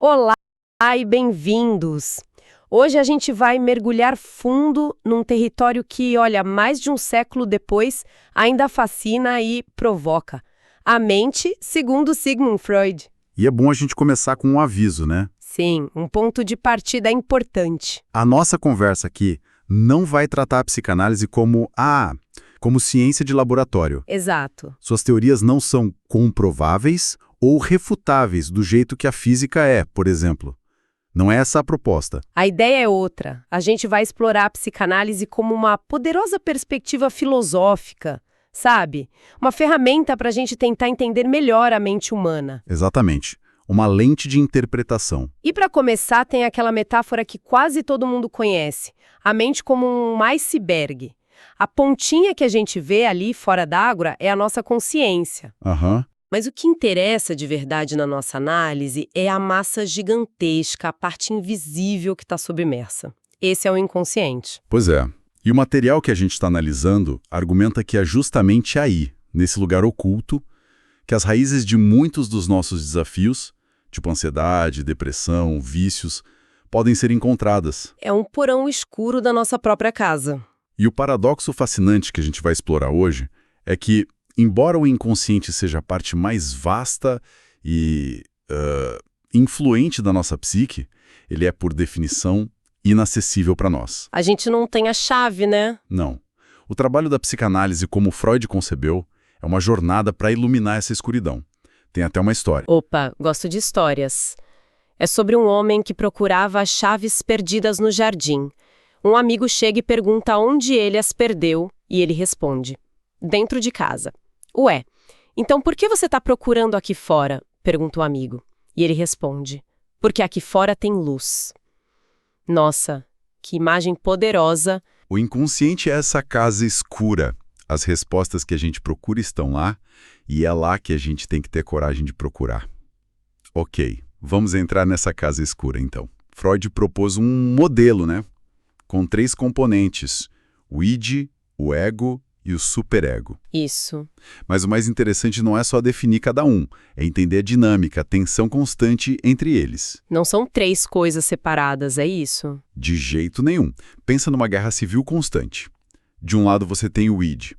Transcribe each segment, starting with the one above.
Olá e bem-vindos! Hoje a gente vai mergulhar fundo num território que, olha, mais de um século depois, ainda fascina e provoca. A mente, segundo Sigmund Freud. E é bom a gente começar com um aviso, né? Sim, um ponto de partida importante. A nossa conversa aqui não vai tratar a psicanálise como ciência de laboratório. Exato. Suas teorias não são comprováveis ou refutáveis do jeito que a física é, por exemplo. Não é essa a proposta. A ideia é outra. A gente vai explorar a psicanálise como uma poderosa perspectiva filosófica, sabe? Uma ferramenta para a gente tentar entender melhor a mente humana. Exatamente. Uma lente de interpretação. E para começar, tem aquela metáfora que quase todo mundo conhece, a mente como um iceberg. A pontinha que a gente vê ali fora d'água é a nossa consciência. Aham. Mas o que interessa de verdade na nossa análise é a massa gigantesca, a parte invisível que está submersa. Esse é o inconsciente. Pois é. E o material que a gente está analisando argumenta que é justamente aí, nesse lugar oculto, que as raízes de muitos dos nossos desafios, tipo ansiedade, depressão, vícios, podem ser encontradas. É um porão escuro da nossa própria casa. E o paradoxo fascinante que a gente vai explorar hoje é que, embora o inconsciente seja a parte mais vasta e influente da nossa psique, ele é, por definição, inacessível para nós. A gente não tem a chave, né? Não. O trabalho da psicanálise, como Freud concebeu, é uma jornada para iluminar essa escuridão. Tem até uma história. Opa, gosto de histórias. É sobre um homem que procurava as chaves perdidas no jardim. Um amigo chega e pergunta onde ele as perdeu, e ele responde: dentro de casa. Ué, então por que você está procurando aqui fora? Pergunta o amigo. E ele responde: porque aqui fora tem luz. Nossa, que imagem poderosa. O inconsciente é essa casa escura. As respostas que a gente procura estão lá, e é lá que a gente tem que ter coragem de procurar. Ok, vamos entrar nessa casa escura então. Freud propôs um modelo, né? Com 3 componentes: o id, o ego e o superego. Isso. Mas o mais interessante não é só definir cada um, é entender a dinâmica, a tensão constante entre eles. Não são 3 coisas separadas, é isso? De jeito nenhum. Pensa numa guerra civil constante. De um lado você tem o id,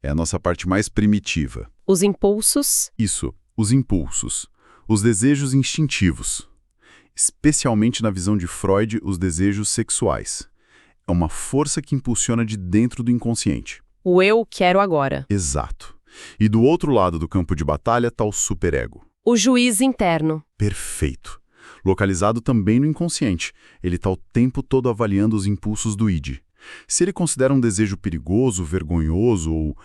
é a nossa parte mais primitiva. Os impulsos. Isso, os impulsos, os desejos instintivos. Especialmente na visão de Freud, os desejos sexuais. É uma força que impulsiona de dentro do inconsciente. O eu quero agora. Exato. E do outro lado do campo de batalha está o superego. O juiz interno. Perfeito. Localizado também no inconsciente. Ele está o tempo todo avaliando os impulsos do id. Se ele considera um desejo perigoso, vergonhoso ou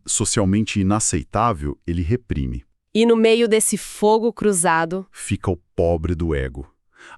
socialmente inaceitável, ele reprime. E no meio desse fogo cruzado, Fica o pobre do ego.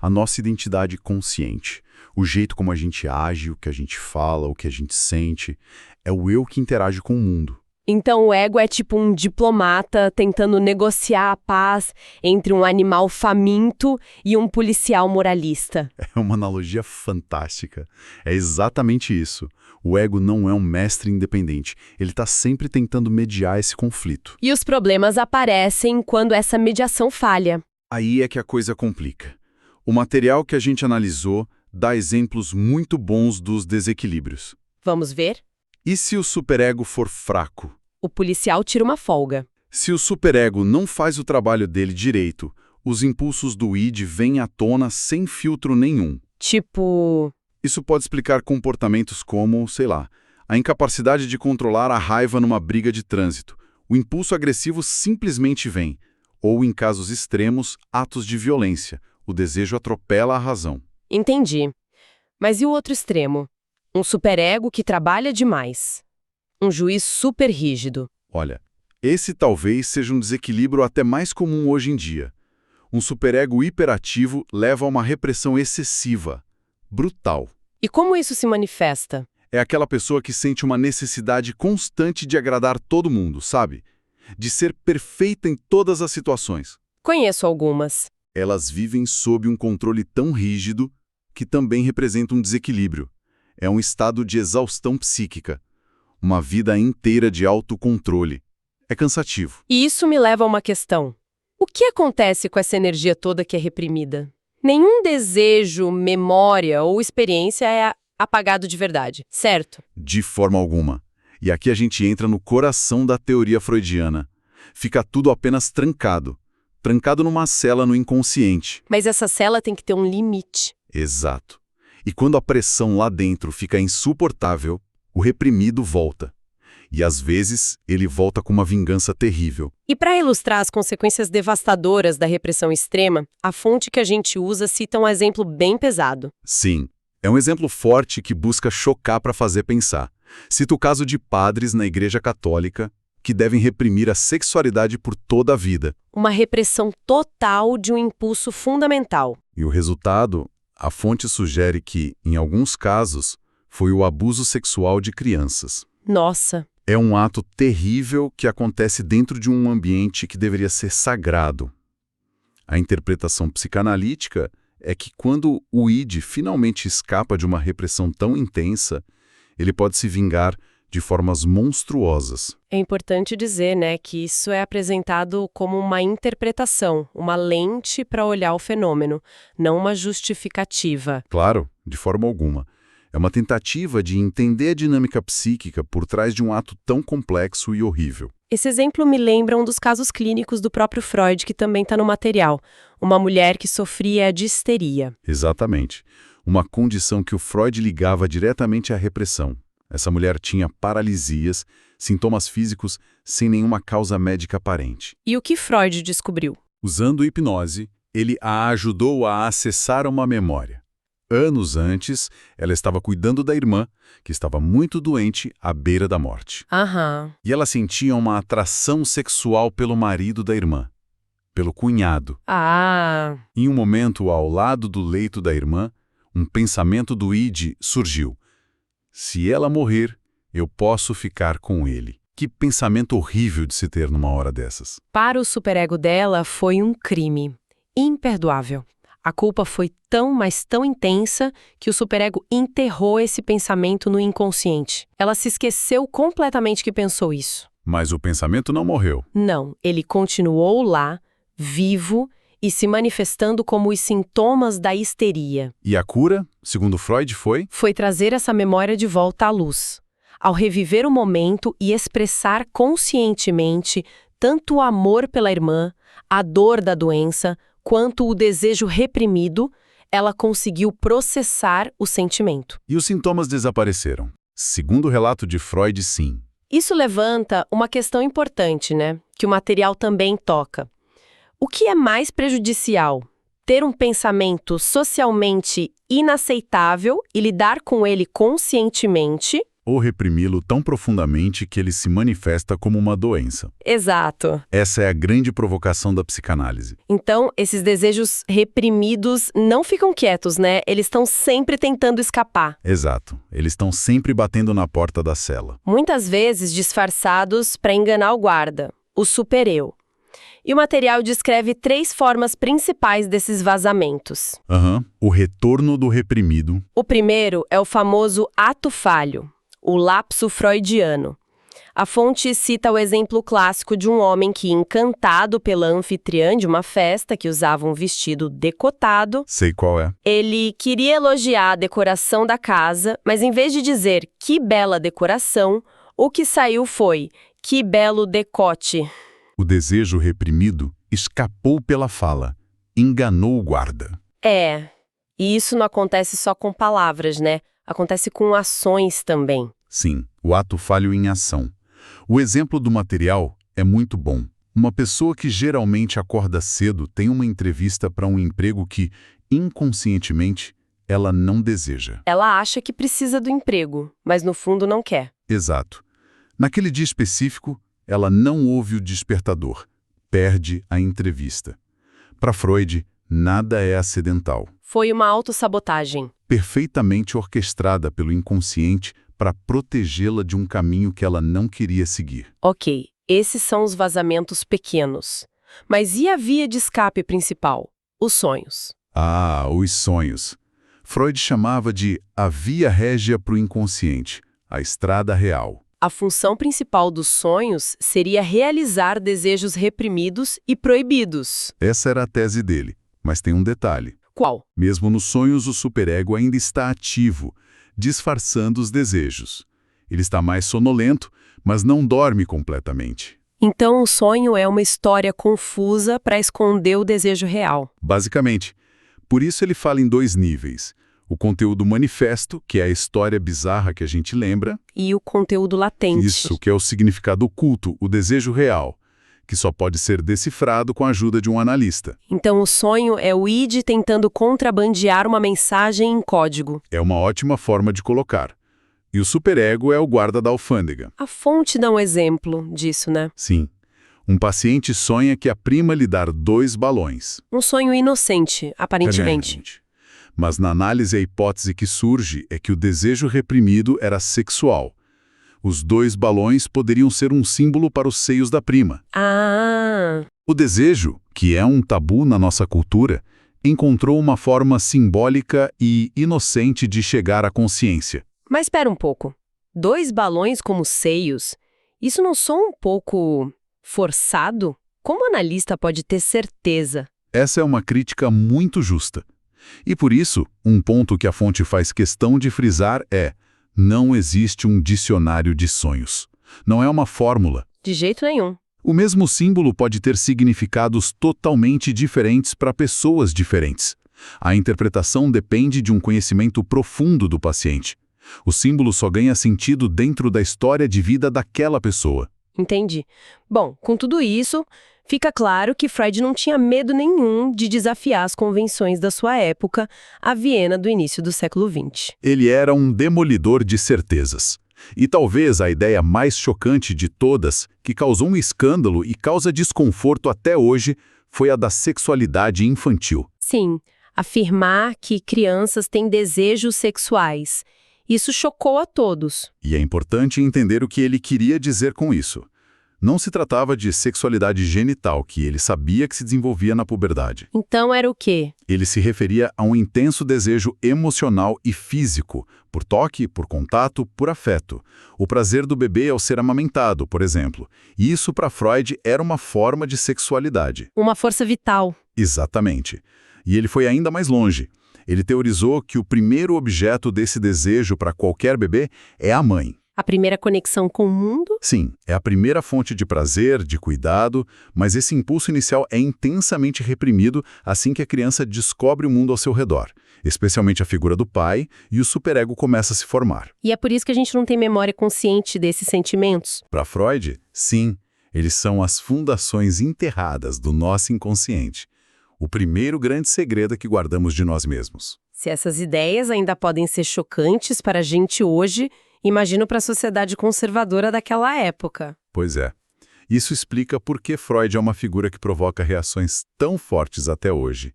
A nossa identidade consciente. O jeito como a gente age, o que a gente fala, o que a gente sente. É o eu que interage com o mundo. então o ego é tipo um diplomata tentando negociar a paz entre um animal faminto e um policial moralista. É uma analogia fantástica. É exatamente isso. O ego não é um mestre independente. Ele está sempre tentando mediar esse conflito. E os problemas aparecem quando essa mediação falha. Aí é que a coisa complica. O material que a gente analisou dá exemplos muito bons dos desequilíbrios. Vamos ver? E se o superego for fraco? O policial tira uma folga. Se o superego não faz o trabalho dele direito, os impulsos do id vêm à tona sem filtro nenhum. Tipo, Isso pode explicar comportamentos como, sei lá, a incapacidade de controlar a raiva numa briga de trânsito. O impulso agressivo simplesmente vem. Ou, em casos extremos, atos de violência. O desejo atropela a razão. entendi. Mas e o outro extremo? Um superego que trabalha demais. Um juiz super rígido. Olha, esse talvez seja um desequilíbrio até mais comum hoje em dia. Um superego hiperativo leva a uma repressão excessiva, brutal. E como isso se manifesta? É aquela pessoa que sente uma necessidade constante de agradar todo mundo, sabe? De ser perfeita em todas as situações. Conheço algumas. Elas vivem sob um controle tão rígido que também representa um desequilíbrio. É um estado de exaustão psíquica. Uma vida inteira de autocontrole. É cansativo. E isso me leva a uma questão. O que acontece com essa energia toda que é reprimida? Nenhum desejo, memória ou experiência é apagado de verdade, certo? De forma alguma. E aqui a gente entra no coração da teoria freudiana. Fica tudo apenas trancado. Trancado numa cela no inconsciente. Mas essa cela tem que ter um limite. Exato. E quando a pressão lá dentro fica insuportável, o reprimido volta. E às vezes ele volta com uma vingança terrível. E para ilustrar as consequências devastadoras da repressão extrema, a fonte que a gente usa cita um exemplo bem pesado. Sim, é um exemplo forte que busca chocar para fazer pensar. Cita o caso de padres na Igreja Católica que devem reprimir a sexualidade por toda a vida. Uma repressão total de um impulso fundamental. E o resultado, a fonte sugere que, em alguns casos, foi o abuso sexual de crianças. Nossa! É um ato terrível que acontece dentro de um ambiente que deveria ser sagrado. A interpretação psicanalítica é que quando o id finalmente escapa de uma repressão tão intensa, ele pode se vingar de formas monstruosas. É importante dizer, né, que isso é apresentado como uma interpretação, uma lente para olhar o fenômeno, não uma justificativa. Claro, de forma alguma. É uma tentativa de entender a dinâmica psíquica por trás de um ato tão complexo e horrível. Esse exemplo me lembra um dos casos clínicos do próprio Freud, que também está no material. Uma mulher que sofria de histeria. Exatamente. Uma condição que o Freud ligava diretamente à repressão. Essa mulher tinha paralisias, sintomas físicos sem nenhuma causa médica aparente. E o que Freud descobriu? Usando hipnose, ele a ajudou a acessar uma memória. Anos antes, ela estava cuidando da irmã, que estava muito doente, à beira da morte. Aham. E ela sentia uma atração sexual pelo marido da irmã, pelo cunhado. Ah, Em um momento, ao lado do leito da irmã, um pensamento do id surgiu. Se ela morrer, eu posso ficar com ele. Que pensamento horrível de se ter numa hora dessas. para o superego dela foi um crime. Imperdoável. A culpa foi tão, mas tão intensa que o superego enterrou esse pensamento no inconsciente. Ela se esqueceu completamente que pensou isso. Mas o pensamento não morreu. Não, ele continuou lá, vivo e se manifestando como os sintomas da histeria. E a cura, segundo Freud, foi? Foi trazer essa memória de volta à luz. Ao reviver o momento e expressar conscientemente tanto o amor pela irmã, a dor da doença, quanto o desejo reprimido, ela conseguiu processar o sentimento. E os sintomas desapareceram. Segundo o relato de Freud, sim. Isso levanta uma questão importante, né? Que o material também toca. O que é mais prejudicial? Ter um pensamento socialmente inaceitável e lidar com ele conscientemente? Ou reprimi-lo tão profundamente que ele se manifesta como uma doença. Exato. Essa é a grande provocação da psicanálise. Então, esses desejos reprimidos não ficam quietos, né? Eles estão sempre tentando escapar. Exato. Eles estão sempre batendo na porta da cela. Muitas vezes disfarçados para enganar o guarda, o super-eu. E o material descreve 3 formas principais desses vazamentos. O retorno do reprimido. O primeiro é o famoso ato falho, o lapso freudiano. A fonte cita o exemplo clássico de um homem que, encantado pela anfitriã de uma festa que usava um vestido decotado, Sei qual é. ele queria elogiar a decoração da casa, mas em vez de dizer "que bela decoração", o que saiu foi "que belo decote". O desejo reprimido escapou pela fala, enganou o guarda. É, e isso não acontece só com palavras, né? Acontece com ações também. Sim, o ato falho em ação. O exemplo do material é muito bom. Uma pessoa que geralmente acorda cedo tem uma entrevista para um emprego que, inconscientemente, ela não deseja. Ela acha que precisa do emprego, mas no fundo não quer. Exato. Naquele dia específico, ela não ouve o despertador, perde a entrevista. Para Freud, nada é acidental. Foi uma autossabotagem. Perfeitamente orquestrada pelo inconsciente para protegê-la de um caminho que ela não queria seguir. Ok, esses são os vazamentos pequenos. Mas e a via de escape principal? Os sonhos. Ah, os sonhos. Freud chamava de a via régia para o inconsciente, a estrada real. A função principal dos sonhos seria realizar desejos reprimidos e proibidos. Essa era a tese dele, mas tem um detalhe. Qual? Mesmo nos sonhos, o superego ainda está ativo, disfarçando os desejos. Ele está mais sonolento, mas não dorme completamente. Então o sonho é uma história confusa para esconder o desejo real. Basicamente. Por isso ele fala em 2 níveis. O conteúdo manifesto, que é a história bizarra que a gente lembra. E o conteúdo latente. Isso, que é o significado oculto, o desejo real, que só pode ser decifrado com a ajuda de um analista. Então o sonho é o id tentando contrabandear uma mensagem em código. É uma ótima forma de colocar. E o superego é o guarda da alfândega. A fonte dá um exemplo disso, né? Sim. Um paciente sonha que a prima lhe dar 2 balões. Um sonho inocente, aparentemente. Mas na análise a hipótese que surge é que o desejo reprimido era sexual. Os 2 balões poderiam ser um símbolo para os seios da prima. Ah! O desejo, que é um tabu na nossa cultura, encontrou uma forma simbólica e inocente de chegar à consciência. Mas espera um pouco. 2 balões como seios, isso não soa um pouco forçado? Como o analista pode ter certeza? Essa é uma crítica muito justa. E por isso, um ponto que a fonte faz questão de frisar é: não existe um dicionário de sonhos. Não é uma fórmula. De jeito nenhum. O mesmo símbolo pode ter significados totalmente diferentes para pessoas diferentes. A interpretação depende de um conhecimento profundo do paciente. O símbolo só ganha sentido dentro da história de vida daquela pessoa. Entendi. Bom, com tudo isso, fica claro que Freud não tinha medo nenhum de desafiar as convenções da sua época, a Viena do início do século XX. Ele era um demolidor de certezas. E talvez a ideia mais chocante de todas, que causou um escândalo e causa desconforto até hoje, foi a da sexualidade infantil. Sim, afirmar que crianças têm desejos sexuais. Isso chocou a todos. E é importante entender o que ele queria dizer com isso. Não se tratava de sexualidade genital, que ele sabia que se desenvolvia na puberdade. Então era o quê? Ele se referia a um intenso desejo emocional e físico, por toque, por contato, por afeto. O prazer do bebê ao ser amamentado, por exemplo. E isso para Freud era uma forma de sexualidade. Uma força vital. Exatamente. E ele foi ainda mais longe. Ele teorizou que o primeiro objeto desse desejo para qualquer bebê é a mãe. A primeira conexão com o mundo? Sim, é a primeira fonte de prazer, de cuidado, mas esse impulso inicial é intensamente reprimido assim que a criança descobre o mundo ao seu redor, especialmente a figura do pai, e o superego começa a se formar. E é por isso que a gente não tem memória consciente desses sentimentos? Para Freud, sim, eles são as fundações enterradas do nosso inconsciente. O primeiro grande segredo que guardamos de nós mesmos. Se essas ideias ainda podem ser chocantes para a gente hoje, imagino para a sociedade conservadora daquela época. Pois é. Isso explica por que Freud é uma figura que provoca reações tão fortes até hoje.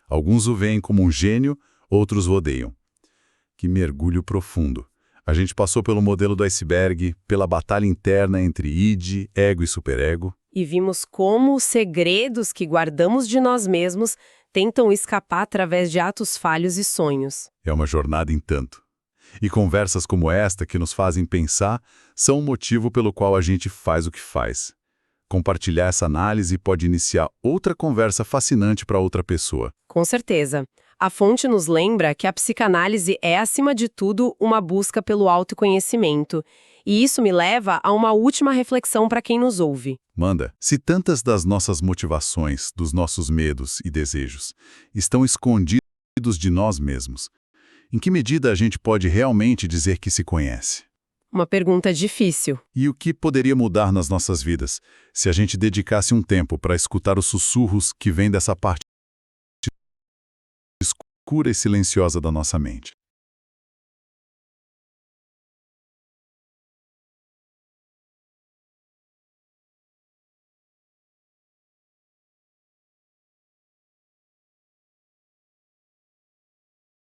Alguns o veem como um gênio, outros o odeiam. Que mergulho profundo. A gente passou pelo modelo do iceberg, pela batalha interna entre id, ego e superego. E vimos como os segredos que guardamos de nós mesmos tentam escapar através de atos falhos e sonhos. É uma jornada em tanto. E conversas como esta que nos fazem pensar são o motivo pelo qual a gente faz o que faz. Compartilhar essa análise pode iniciar outra conversa fascinante para outra pessoa. Com certeza. A fonte nos lembra que a psicanálise é, acima de tudo, uma busca pelo autoconhecimento. E isso me leva a uma última reflexão para quem nos ouve. Manda, se tantas das nossas motivações, dos nossos medos e desejos, estão escondidos de nós mesmos, em que medida a gente pode realmente dizer que se conhece? Uma pergunta difícil. E o que poderia mudar nas nossas vidas se a gente dedicasse um tempo para escutar os sussurros que vêm dessa parte escura e silenciosa da nossa mente?